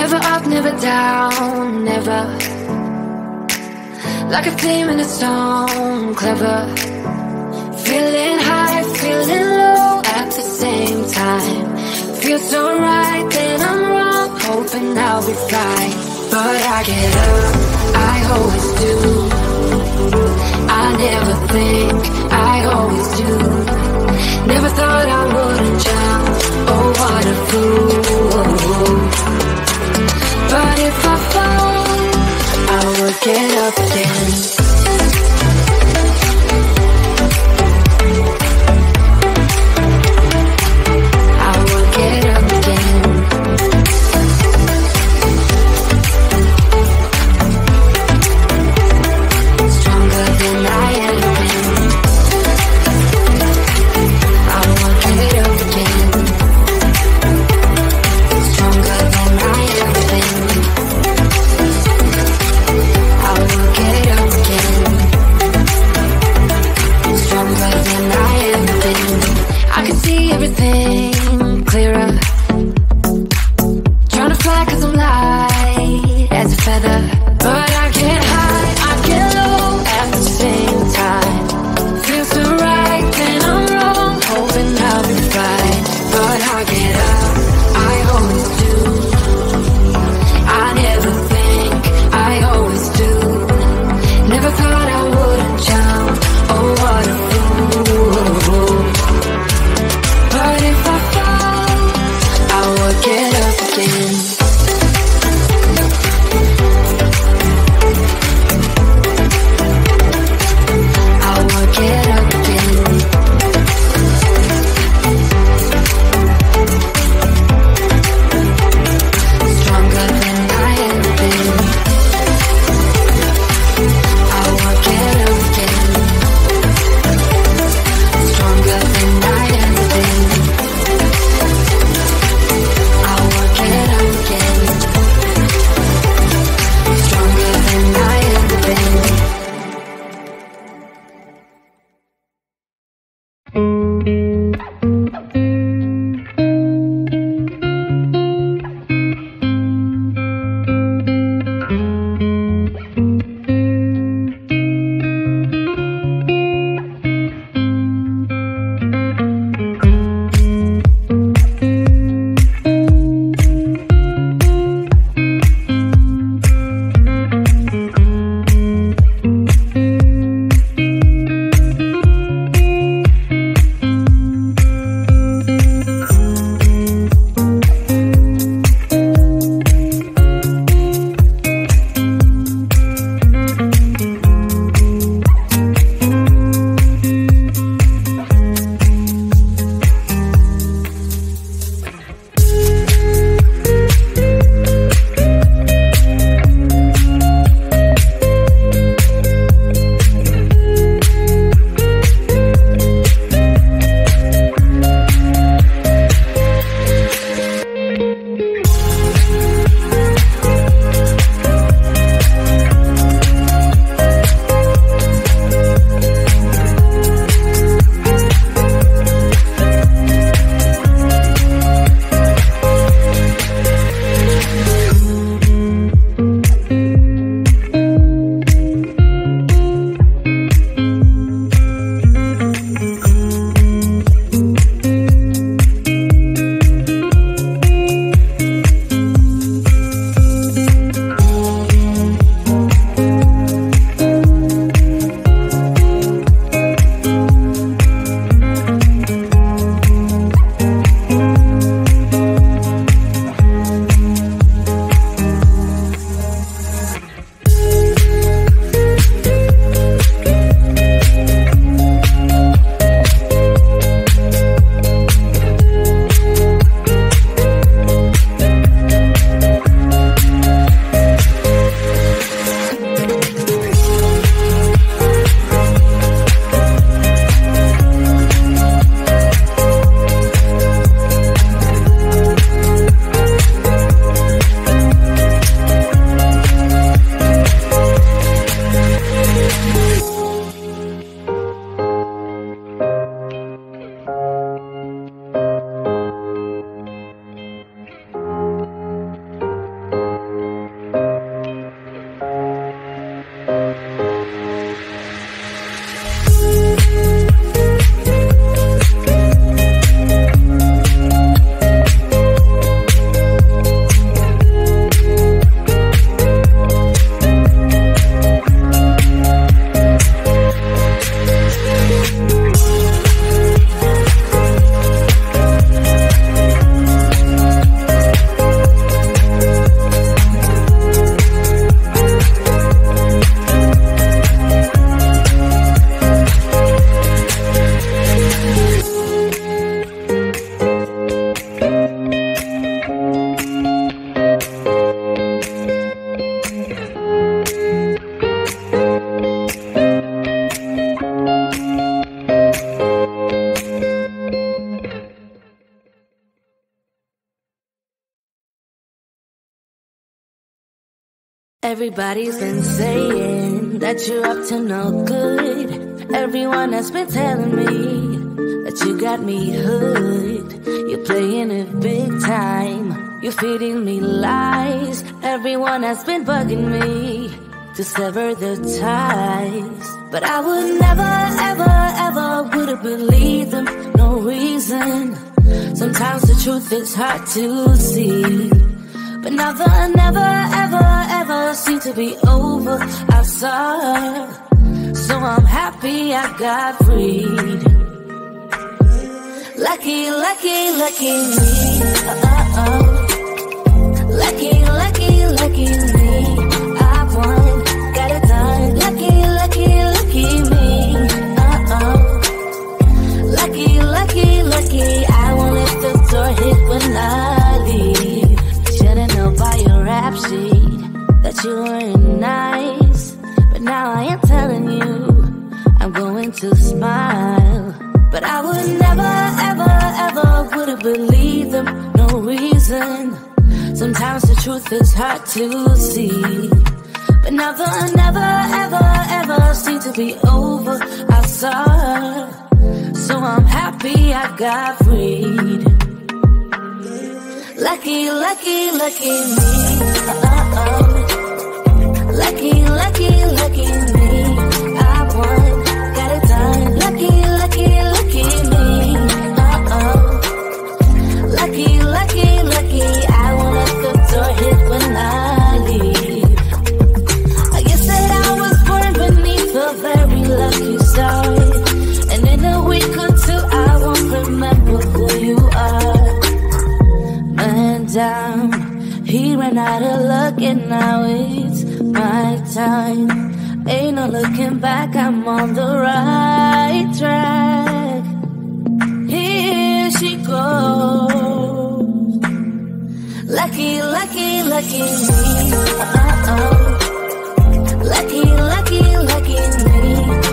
Never up, never down, never. Like a theme in a song, clever. Feeling high, feeling low at the same time. Feels so right, then I'm wrong, hoping I'll be fine. But I get up, I always do. I never think, I always do. Never thought I wouldn't jump, oh what a fool. But if I fall, I will get up again. I will get up again. Stronger than I ever been. I will get up again. Everybody's been saying that you're up to no good. Everyone has been telling me that you got me hooked. You're playing it big time. You're feeding me lies. Everyone has been bugging me to sever the ties. But I would never, ever, ever would have believed them. No reason. Sometimes the truth is hard to see. But now the never, ever, ever seem to be over. I saw her, so I'm happy I got freed. Lucky, lucky, lucky me. Lucky, lucky, lucky me. I won, got it done. Lucky, lucky, lucky me. Lucky, lucky, lucky. I won't let the door hit when I leave. Should've known by your rap sheet that you weren't nice. But now I am telling you, I'm going to smile. But I would never, ever, ever would have believed them. No reason. Sometimes the truth is hard to see. But now the never, ever, ever seem to be over. I saw her, so I'm happy I got freed. Lucky, lucky, lucky me. Lucky, lucky, lucky me. I won, got it done. Lucky, lucky, lucky me. Lucky, lucky, lucky. I won't let the door hit when I leave. I guess that I was born beneath a very lucky star. And in a week or two I won't remember who you are. Man down, he ran out of luck and now it's my time. Ain't no looking back, I'm on the right track. Here she goes. Lucky, lucky, lucky me. Lucky, lucky, lucky me.